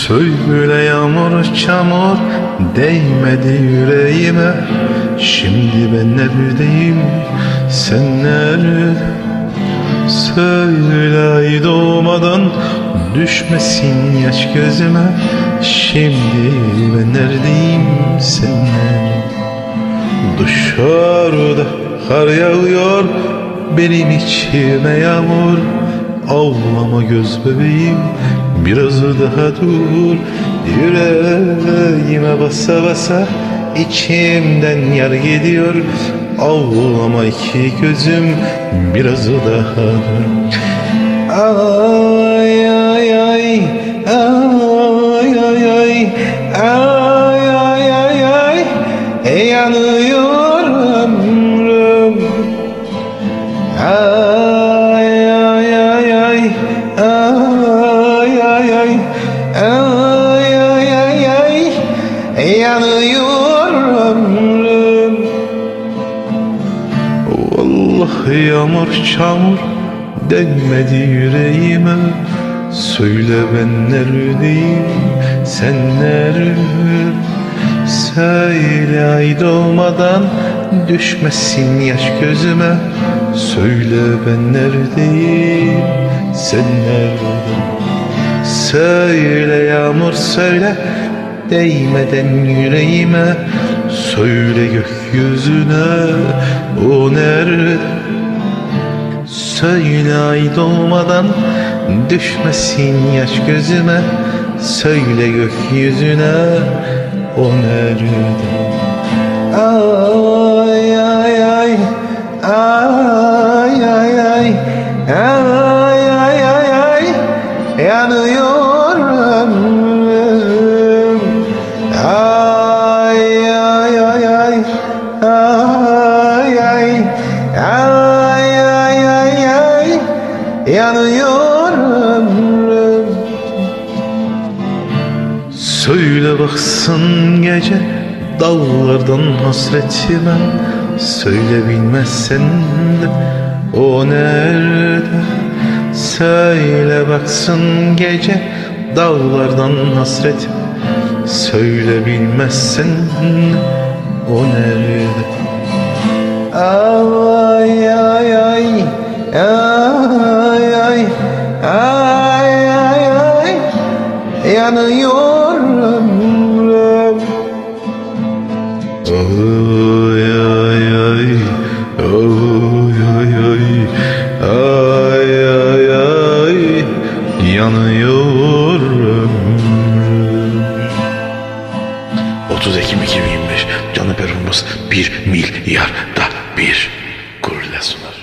Söyle yağmur çamur değmedi yüreğime. Şimdi ben neredeyim, sen nerede? Söyle ay doğmadan düşmesin yaş gözüme. Şimdi ben neredeyim, sen nerede? Dışarıda kar yağıyor, benim içime yağmur. Ağlama göz bebeğim, biraz daha dur. Yüreğime basa basa içimden yar gidiyor. Ağlama iki gözüm, biraz daha dur. Ay ay ay, ay ay ay, ay ay ay ay, yanıyor ömrüm. Ay ay ay ay, ay ay ay, ay ay ay ay, yanıyor ömrüm. Vallahi yağmur çamur değmedi yüreğime. Söyle ben neredeyim, sen nerede? Söyle ay doğmadan düşmesin yaş gözüme. Söyle ben neredeyim, sen nerede? Söyle yağmur söyle değmeden yüreğime. Söyle gökyüzüne, o nerede? Söyle ay doğmadan düşmesin yaş gözüme. Söyle gökyüzüne, o nerede? Ay ay ay, ay ay ay, ay ay ay ay, yanıyor ömrüm. Ay ay ay ay, ay ay, ay ay ay ay, yanıyor ömrüm. Söyle baksın gece dağlardan hasretime. Söyle bilmezsen de o nerede? Söyle baksın gece dağlardan hasret. Söyle bilmezsen de o nerede? Ay ay ay, ay ay, ay ay ay, yanıyor ömrüm. Ay ay ay, ay ay ay, ay ay ay, yanıyor ömrüm. 30 Ekim 2025 canlı performans 1 milyarda bir gururla sunar.